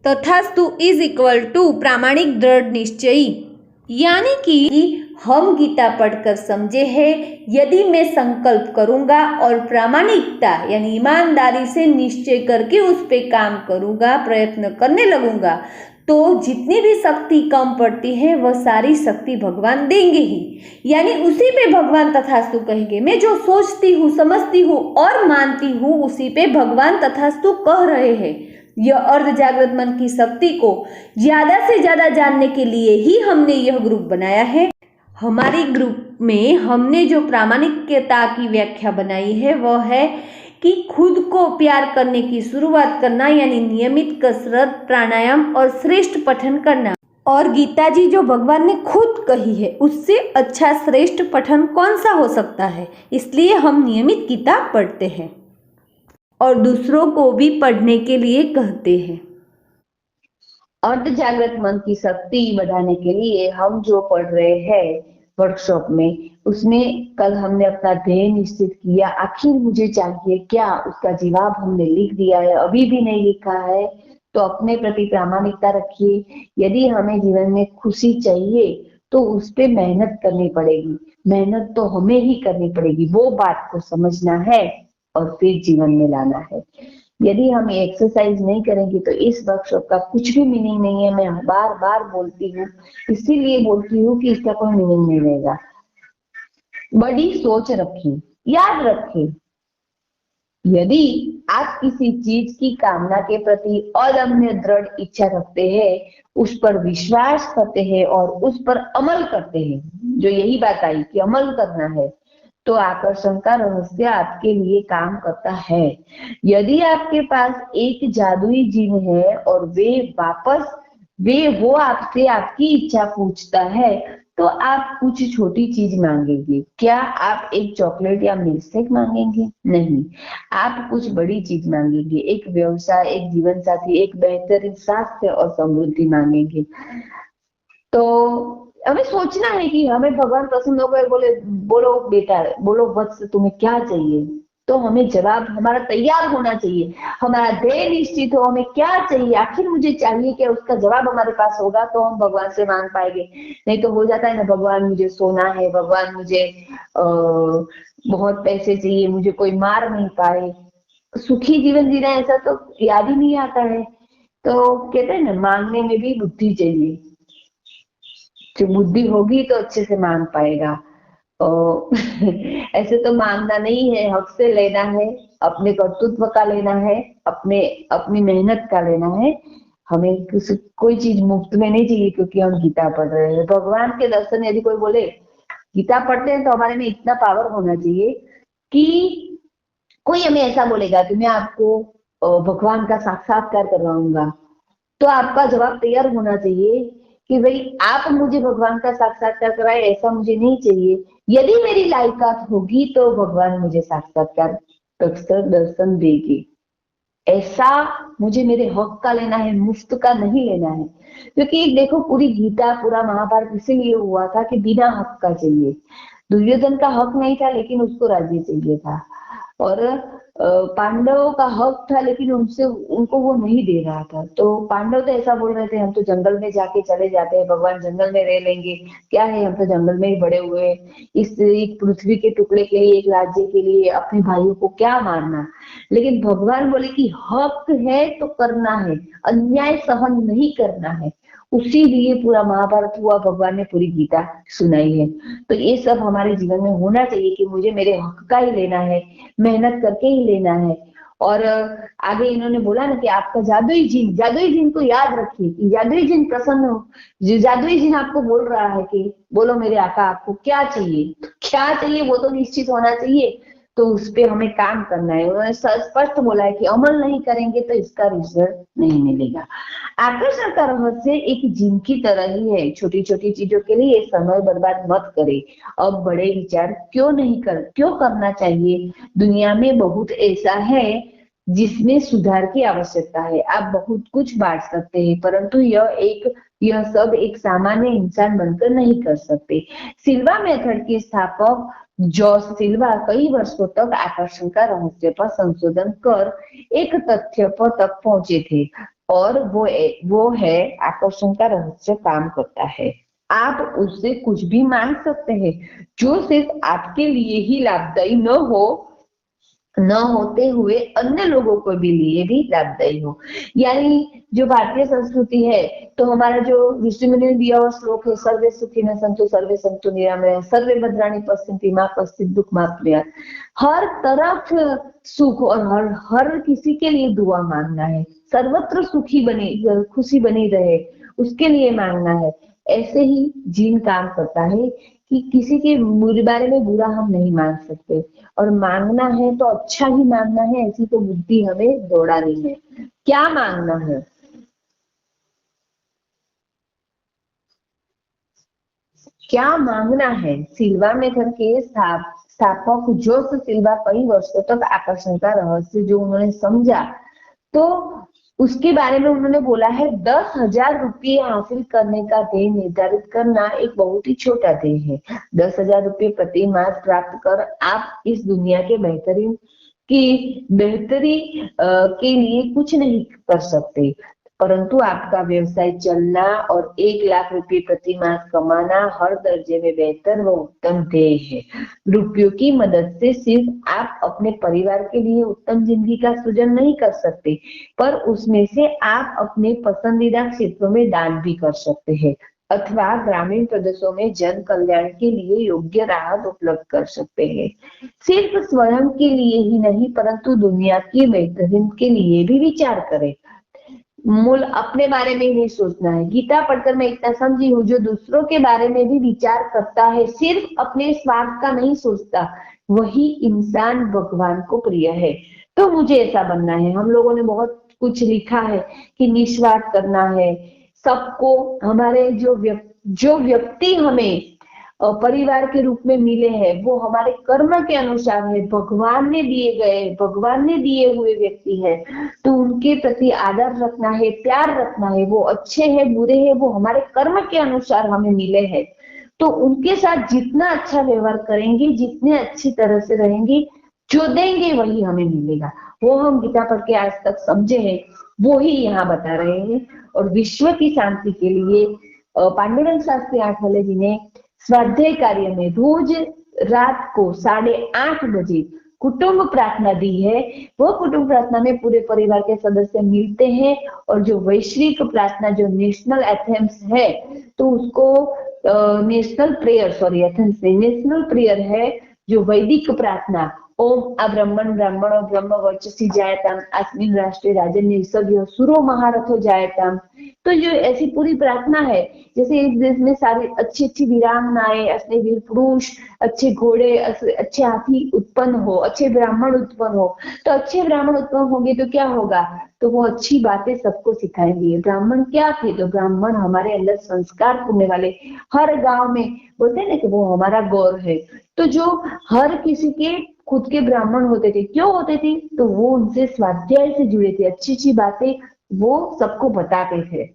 तथास्तु is equal to प्रामाणिक दृढ़ निश्चयी। यानी कि हम गीता पढ़कर समझे हैं, यदि मैं संकल्प करूंगा और प्रामाणिकता यानी ईमानदारी से निश्चय करके उस पे काम करूंगा, प्रयत्न करने लगूंगा, तो जितनी भी शक्ति कम पड़ती है वह सारी शक्ति भगवान देंगे ही। यानी उसी पे भगवान तथास्तु कहेंगे। मैं जो सोचती हूँ, समझती हूँ और मानती हूँ, उसी पे भगवान तथास्तु कह रहे हैं। यह अर्ध जागृत मन की शक्ति को ज्यादा से ज्यादा जानने के लिए ही हमने यह ग्रुप बनाया है। हमारे ग्रुप में हमने जो प्रामाणिकता की व्याख्या बनाई है वह है कि खुद को प्यार करने की शुरुआत करना, यानी नियमित कसरत, प्राणायाम और श्रेष्ठ पठन करना। और गीता जी जो भगवान ने खुद कही है, उससे अच्छा श्रेष्ठ पठन कौन सा हो सकता है। इसलिए हम नियमित गीता पढ़ते हैं और दूसरों को भी पढ़ने के लिए कहते हैं। अर्ध जागृत मन की शक्ति बढ़ाने के लिए हम जो पढ़ रहे हैं वर्कशॉप में, उसमें कल हमने अपना ध्येय निश्चित किया। आखिर मुझे चाहिए क्या, उसका जवाब हमने लिख दिया है। अभी भी नहीं लिखा है तो अपने प्रति प्रामाणिकता रखिए। यदि हमें जीवन में खुशी चाहिए तो उस पे मेहनत करनी पड़ेगी। मेहनत तो हमें ही करनी पड़ेगी, वो बात को समझना है और फिर जीवन में लाना है। यदि हम एक्सरसाइज नहीं करेंगे तो इस वर्कशॉप का कुछ भी मीनिंग नहीं है। मैं बार बार बोलती हूँ, इसीलिए बोलती हूँ कि इसका कोई मीनिंग नहीं रहेगा। बड़ी सोच रखें, याद रखें, यदि आप किसी चीज की कामना के प्रति अदम्य दृढ़ इच्छा रखते हैं, उस पर विश्वास करते हैं और उस पर अमल करते हैं, जो यही बात आई कि अमल करना है, तो आकर्षण का रहस्य आपके लिए काम करता है। यदि आपके पास एक जादुई जिन है और वो आपसे आपकी इच्छा पूछता है, तो आप कुछ छोटी चीज मांगेंगे। क्या आप एक चॉकलेट या मिल्कशेक मांगेंगे? नहीं, आप कुछ बड़ी चीज मांगेंगे। एक व्यवसाय, एक जीवन साथी, एक बेहतरीन स्वास्थ्य और समृद्धि मांगेंगे। तो हमें सोचना है कि हमें भगवान प्रसन्न होकर बोले, बोलो बेटा, बोलो वत्स, तुम्हें क्या चाहिए, तो हमें जवाब हमारा तैयार होना चाहिए। हमारा ध्येय निश्चित हो, हमें क्या चाहिए, आखिर मुझे चाहिए क्या, उसका जवाब हमारे पास होगा तो हम भगवान से मांग पाएंगे। नहीं तो हो जाता है ना, भगवान मुझे सोना है, भगवान मुझे बहुत पैसे चाहिए, मुझे कोई मार नहीं पाए, सुखी जीवन जीना, ऐसा तो याद ही नहीं आता है। तो कहते हैं ना, मांगने में भी बुद्धि चाहिए। जो बुद्धि होगी तो अच्छे से मांग पाएगा। ऐसे तो मांगना नहीं है, हक से लेना है, अपने कर्तृत्व का लेना है, अपनी मेहनत का लेना है। हमें कोई चीज मुफ्त में नहीं चाहिए, क्योंकि हम गीता पढ़ रहे हैं। भगवान के दर्शन यदि कोई बोले गीता पढ़ते हैं, तो हमारे में इतना पावर होना चाहिए कि कोई हमें ऐसा बोलेगा कि मैं आपको भगवान का साक्षात्कार करवाऊंगा, तो आपका जवाब तैयार होना चाहिए कि भाई आप मुझे भगवान का साक्षात्कार कराए, ऐसा मुझे नहीं चाहिए। यदि मेरी लायकात होगी तो भगवान मुझे साक्षात्कार दर्शन देगी। ऐसा मुझे मेरे हक का लेना है, मुफ्त का नहीं लेना है। क्योंकि देखो, पूरी गीता, पूरा महाभारत इसीलिए हुआ था कि बिना हक का चाहिए। दुर्योधन का हक नहीं था, लेकिन उसको राज्य चाहिए था। और पांडवों का हक था, लेकिन उनको वो नहीं दे रहा था। तो पांडव तो ऐसा बोल रहे थे, हम तो जंगल में जाके चले जाते हैं, भगवान जंगल में रह लेंगे, क्या है, हम तो जंगल में ही बड़े हुए हैं, इस एक पृथ्वी के टुकड़े के लिए, एक राज्य के लिए अपने भाइयों को क्या मारना। लेकिन भगवान बोले कि हक है तो करना है, अन्याय सहन नहीं करना है। उसी लिए पूरा महाभारत हुआ, भगवान ने पूरी गीता सुनाई है। तो ये सब हमारे जीवन में होना चाहिए कि मुझे मेरे हक का ही लेना है, मेहनत करके ही लेना है। और आगे इन्होंने बोला ना कि आपका जादुई जिन को याद रखिए कि जादुई जिन प्रसन्न हो। जो जादुई जिन आपको बोल रहा है कि बोलो मेरे आका, आपको क्या चाहिए, क्या चाहिए वो तो निश्चित होना चाहिए, तो उस पे हमें काम करना है। उन्होंने स्पष्ट बोला है कि अमल नहीं करेंगे तो इसका रिजल्ट नहीं मिलेगा। आकर्षण का रहस्य एक जिन की तरह ही है। छोटी छोटी चीजों के लिए समय बर्बाद मत करे। अब बड़े विचार क्यों करना चाहिए। दुनिया में बहुत ऐसा है जिसमें सुधार की आवश्यकता है। आप बहुत कुछ बांट सकते हैं, परंतु यह सब एक सामान्य इंसान बनकर नहीं कर सकते। सिल्वा मेथड के स्थापक जॉस सिल्वा कई वर्षों तक आकर्षण का रहस्य पर संशोधन कर एक तथ्य पर तक पहुंचे थे, और वो है आकर्षण का रहस्य काम करता है। आप उससे कुछ भी मांग सकते हैं जो सिर्फ आपके लिए ही लाभदायी न होते हुए अन्य लोगों को भी लिए भी लाभदायी हो। यानी जो भारतीय संस्कृति है, तो हमारा जो ऋषि मुनि ने दिया हुआ श्लोक है, सर्वे सुखिनः सन्तु सर्वे सन्तु निरामया सर्वे भद्राणि पश्यन्ति मा कश्चित् दुःखमाप्नुयात्। हर तरफ सुख और हर किसी के लिए दुआ मांगना है, सर्वत्र सुखी बनी खुशी बनी रहे उसके लिए मांगना है। ऐसे ही जीन काम करता है कि किसी के बारे में बुरा हम नहीं मांग सकते, और मांगना है तो अच्छा ही मांगना है, ऐसी तो बुद्धि हमें दौड़ानी है। क्या मांगना है? क्या मांगना है? सिल्वा मेथड के स्थापक जोस सिल्वा कई वर्षों तक आकर्षण का रहस्य जो उन्होंने समझा, तो उसके बारे में उन्होंने बोला है 10,000 रुपये हासिल करने का ध्येय निर्धारित करना एक बहुत ही छोटा ध्येय है। 10,000 रुपये प्रति मास प्राप्त कर आप इस दुनिया के बेहतरी के लिए कुछ नहीं कर सकते, परंतु आपका व्यवसाय चलना और 1 लाख रुपए प्रति मास कमाना हर दर्जे में बेहतर व उत्तम ध्येय है। रुपयों की मदद से सिर्फ आप अपने परिवार के लिए उत्तम जिंदगी का सृजन नहीं कर सकते, पर उसमें से आप अपने पसंदीदा क्षेत्रों में दान भी कर सकते हैं, अथवा ग्रामीण प्रदेशों में जन कल्याण के लिए योग्य राहत उपलब्ध कर सकते हैं। सिर्फ स्वयं के लिए ही नहीं, परंतु दुनिया की बेहतरीन के लिए भी विचार करें। मूल अपने बारे में ही नहीं सोचना है। गीता पढ़कर मैं इतना समझी हूँ, जो दूसरों के बारे में भी विचार करता है, सिर्फ अपने स्वार्थ का नहीं सोचता, वही इंसान भगवान को प्रिय है। तो मुझे ऐसा बनना है। हम लोगों ने बहुत कुछ लिखा है कि निस्वार्थ करना है सबको। हमारे जो व्यक्ति हमें परिवार के रूप में मिले हैं, वो हमारे कर्म के अनुसार है, भगवान ने दिए हुए व्यक्ति है, तो उनके प्रति आदर रखना है, प्यार रखना है। वो अच्छे हैं बुरे हैं, वो हमारे कर्म के अनुसार हमें मिले हैं, तो उनके साथ जितना अच्छा व्यवहार करेंगे, जितने अच्छी तरह से रहेंगे, जो देंगे वही हमें मिलेगा। वो हम गीता पढ़ के आज तक समझे हैं, वो ही यहाँ बता रहे हैं। और विश्व की शांति के लिए पांडुरंग शास्त्री आठवले जी ने स्वाध्याय कार्य में रोज रात को 8:30 बजे कुटुंब प्रार्थना दी है। वो कुटुंब प्रार्थना में पूरे परिवार के सदस्य मिलते हैं, और जो वैश्विक प्रार्थना जो नेशनल एथेम्स है, तो उसको नेशनल प्रेयर है, जो वैदिक प्रार्थना, ओम अब्रह्मण ब्राह्मणो ब्रह्म वर्चसी जायताम अस्मिन् राष्ट्रे राजन्य निसर्ग सुरो महारथो जायताम। तो जो ऐसी पूरी प्रार्थना है, जैसे इस देश में सारी अच्छी अच्छी वीरांगनाएं, अच्छे वीर पुरुष, अच्छे घोड़े, अच्छे हाथी उत्पन्न हो, अच्छे ब्राह्मण उत्पन्न हो। तो अच्छे ब्राह्मण उत्पन्न होंगे तो क्या होगा? तो वो अच्छी बातें सबको सिखाएंगे। ब्राह्मण क्या थे? तो ब्राह्मण हमारे अंदर संस्कार करने वाले, हर गांव में बोलते हैं ना कि वो हमारा गौरव है। तो जो हर किसी के खुद के ब्राह्मण होते थे, क्यों होते थे? तो वो उनसे स्वाध्याय से जुड़े थे, अच्छी अच्छी बातें वो सबको बताते थे।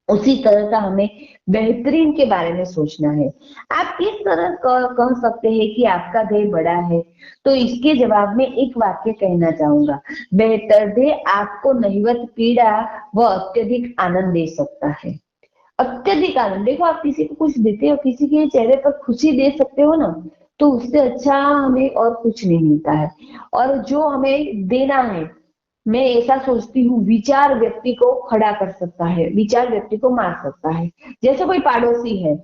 उसी तरह का हमें बेहतरीन के बारे में सोचना है। आप किस तरह कह सकते हैं कि आपका ध्येय बड़ा है? तो इसके जवाब में एक वाक्य कहना चाहूंगा, बेहतर ध्येय आपको नहिवत पीड़ा व अत्यधिक आनंद दे सकता है। अत्यधिक आनंद, देखो आप किसी को कुछ देते हो, किसी के चेहरे पर खुशी दे सकते हो ना, तो उससे अच्छा हमें और कुछ नहीं मिलता है। और जो हमें देना है, मैं ऐसा सोचती हूँ, विचार व्यक्ति को खड़ा कर सकता है, विचार व्यक्ति को मार सकता है। जैसे कोई पड़ोसी है,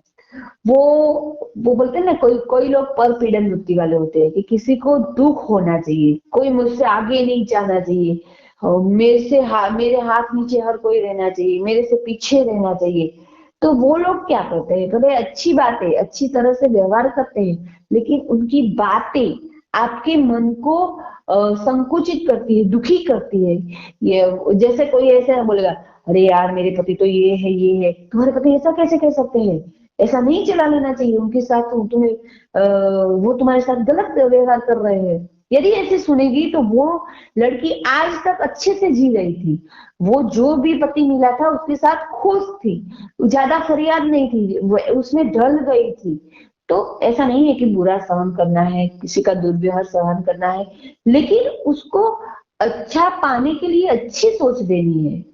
वो बोलते हैं ना, कोई लोग पर पीड़न वृत्ति वाले होते हैं कि किसी को दुख होना चाहिए, कोई मुझसे आगे नहीं जाना चाहिए, मेरे हाथ नीचे हर कोई रहना चाहिए, मेरे से पीछे रहना चाहिए। तो वो लोग क्या करते हैं? भले अच्छी बातें अच्छी तरह से व्यवहार करते हैं, लेकिन उनकी बातें आपके मन को संकुचित करती है, दुखी करती है। ये जैसे कोई ऐसे बोलेगा, अरे यार मेरे पति तो ये है, तुम्हारे पति ऐसा कैसे कह सकते हैं? ऐसा नहीं चला लेना चाहिए उनके साथ, वो तुम्हारे साथ गलत व्यवहार कर रहे हैं। यदि ऐसे सुनेगी तो वो लड़की आज तक अच्छे से जी रही थी, वो जो भी पति मिला था उसके साथ खुश थी, ज्यादा फरियाद नहीं थी, वो उसमें ढल गई थी। तो ऐसा नहीं है कि बुरा सहन करना है, किसी का दुर्व्यवहार सहन करना है, लेकिन उसको अच्छा पाने के लिए अच्छी सोच देनी है,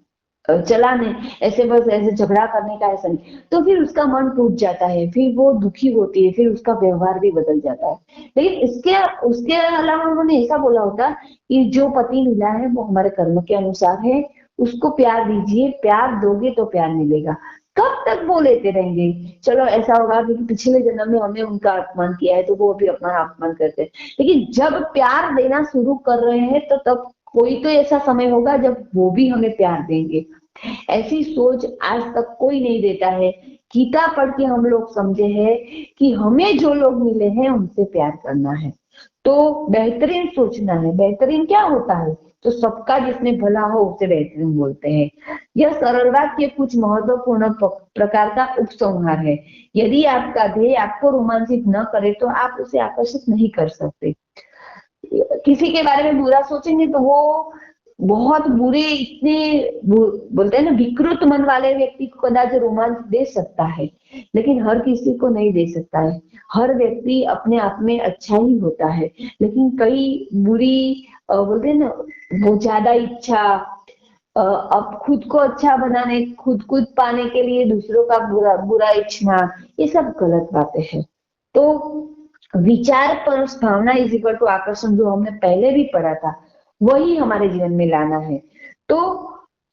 चलाने, ऐसे बस ऐसे झगड़ा करने का ऐसा नहीं, तो फिर उसका मन टूट जाता है, फिर वो दुखी होती है, फिर उसका व्यवहार भी बदल जाता है। लेकिन इसके उसके अलावा उन्होंने ऐसा बोला होता कि जो पति मिला है वो हमारे कर्म के अनुसार है, उसको प्यार दीजिए, प्यार दोगे तो प्यार मिलेगा। कब तक वो लेते रहेंगे? चलो ऐसा होगा कि पिछले जन्म में हमने उनका अपमान किया है तो वो भी अपना अपमान करते हैं, लेकिन जब प्यार देना शुरू कर रहे हैं तो तब कोई तो ऐसा समय होगा जब वो भी हमें प्यार देंगे। ऐसी सोच आज तक कोई नहीं देता है। गीता पढ़ के हम लोग समझे हैं कि हमें जो लोग मिले हैं उनसे प्यार करना है, तो बेहतरीन सोचना है। बेहतरीन क्या होता है? तो सबका जिसमें भला हो उसे बेहतरीन बोलते हैं। यह सरल वाक्य कुछ महत्वपूर्ण प्रकार का उपसंहार है। यदि आपका ध्येय आपको रोमांचित न करे तो आप उसे आकर्षित नहीं कर सकते। किसी के बारे में बुरा सोचेंगे तो वो बहुत बुरे, इतने बोलते हैं ना, विकृत मन वाले व्यक्ति को कदाच रोमांच दे सकता है, लेकिन हर किसी को नहीं दे सकता है। हर व्यक्ति अपने आप में अच्छा ही होता है, लेकिन कई बुरी बोलते हैं ना, वो ज्यादा इच्छा, अब खुद को अच्छा बनाने, खुद पाने के लिए दूसरों का बुरा बुरा इच्छना, ये सब गलत बातें हैं। तो विचार पर भावना इज इक्वल टू आकर्षण, जो हमने पहले भी पढ़ा था, वही हमारे जीवन में लाना है। तो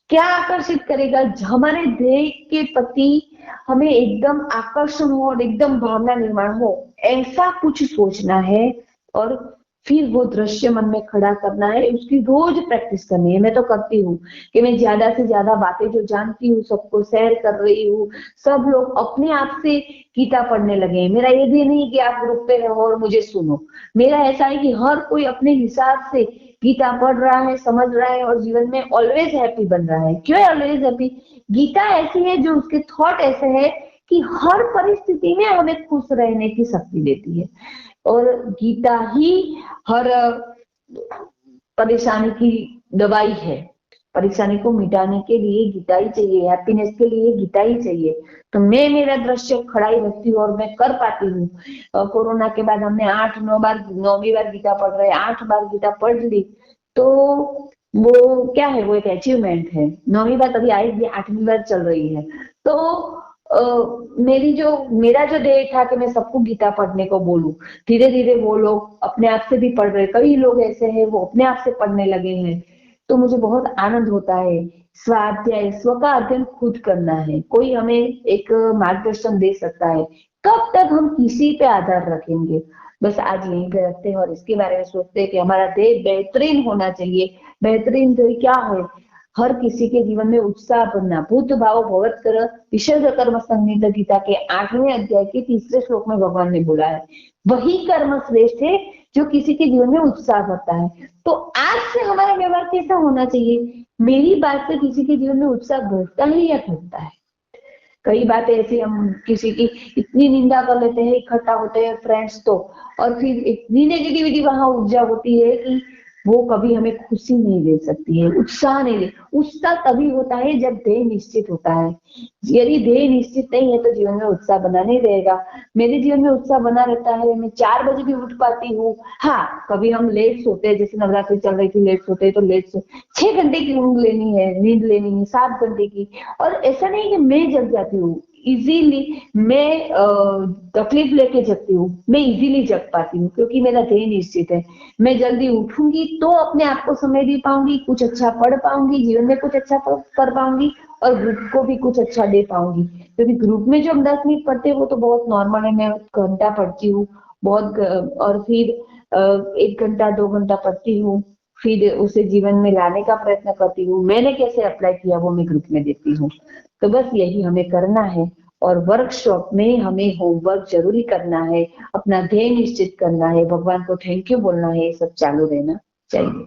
क्या आकर्षित करेगा? हमारे ध्येय के प्रति हमें एकदम आकर्षण हो और एकदम भावना निर्माण हो, ऐसा कुछ सोचना है, और फिर वो दृश्य मन में खड़ा करना है। उसकी रोज प्रैक्टिस करनी है। मैं तो करती हूँ कि मैं ज्यादा से ज्यादा बातें जो जानती हूँ सबको शेयर कर रही हूँ। सब लोग अपने आप से गीता पढ़ने लगे हैं। मेरा ये भी नहीं कि आप ग्रुप पे रहो और मुझे सुनो। मेरा ऐसा है कि हर कोई अपने हिसाब से गीता पढ़ रहा है, समझ रहा है और जीवन में ऑलवेज हैप्पी बन रहा है। क्यों ऑलवेज हैप्पी? गीता ऐसी है जो उसके थॉट ऐसे है कि हर परिस्थिति में हमें खुश रहने की शक्ति देती है, और गीता ही हर परेशानी की दवाई है। परेशानी को मिटाने के लिए गीता ही चाहिए, हैप्पीनेस के लिए गीता ही चाहिए। तो मैं मेरा दृश्य खड़ा ही रखती हूँ और मैं कर पाती हूँ। कोरोना के बाद हमने 8-9 बार, 9वीं बार गीता पढ़ रहे हैं, 8 बार गीता पढ़ ली, तो वो क्या है? वो एक अचीवमेंट है। 9वीं बार तभी आएगी, 8वीं बार चल रही है। तो मेरा जो ध्येय था कि मैं सबको गीता पढ़ने को बोलूं, धीरे धीरे वो लोग अपने आप से भी पढ़ रहे। कई लोग ऐसे हैं वो अपने आप से पढ़ने लगे हैं, तो मुझे बहुत आनंद होता है। स्वाध्याय, स्व का अध्ययन खुद करना है। कोई हमें एक मार्गदर्शन दे सकता है। कब तक हम किसी पे आधार रखेंगे? बस आज यहीं पे रखते हैं और इसके बारे में सोचते हैं कि हमारा ध्येय बेहतरीन होना चाहिए। बेहतरीन ध्येय क्या है? हर किसी के जीवन में उत्साह भरना। भूत भाव भगवत कर विशुद्ध कर्म संहिता गीता के 8वें अध्याय के 3 श्लोक में भगवान ने बोला है, वही कर्म श्रेष्ठ है जो किसी के जीवन में उत्साह भरता है। तो आज से हमारा व्यवहार कैसा होना चाहिए? मेरी बात से किसी के जीवन में उत्साह बढ़ता है या घटता है? कई बातें ऐसी हम किसी की इतनी निंदा कर लेते हैं, इकट्ठा होते हैं फ्रेंड्स तो, और फिर इतनी नेगेटिविटी वहां ऊर्जा होती है कि वो कभी हमें खुशी नहीं दे सकती है, उत्साह नहीं दे। उत्साह तभी होता है जब ध्येय निश्चित होता है। यदि ध्येय निश्चित नहीं है तो जीवन में उत्साह बना नहीं रहेगा। मेरे जीवन में उत्साह बना रहता है। मैं 4 बजे भी उठ पाती हूँ। हाँ, कभी हम लेट सोते हैं, जैसे नवरात्रि चल रही थी, लेट सोते हैं तो लेट सो 6 घंटे की नींद लेनी है, नींद लेनी है 7 घंटे की। और ऐसा नहीं कि मैं जग जाती हूँ इजीली, मैं तकलीफ लेके जगती हूँ। मैं इजीली जग पाती हूँ क्योंकि मेरा ध्येय निश्चित है। मैं जल्दी उठूंगी तो अपने आप को समय दे पाऊंगी, कुछ अच्छा पढ़ पाऊंगी, जीवन में कुछ अच्छा कर पाऊंगी, और ग्रुप को भी कुछ अच्छा दे पाऊंगी। क्योंकि ग्रुप में जो हम 10 मिनट पढ़ते हैं वो तो बहुत नॉर्मल है। मैं घंटा पढ़ती हूँ बहुत, और फिर 1 घंटा 2 घंटा पढ़ती हूँ, फिर उसे जीवन में लाने का प्रयत्न करती हूँ। मैंने कैसे अप्लाई किया वो मैं ग्रुप में देती हूँ। तो बस यही हमें करना है, और वर्कशॉप में हमें होमवर्क जरूरी करना है, अपना ध्येय निश्चित करना है, भगवान को थैंक यू बोलना है, ये सब चालू रहना चाहिए।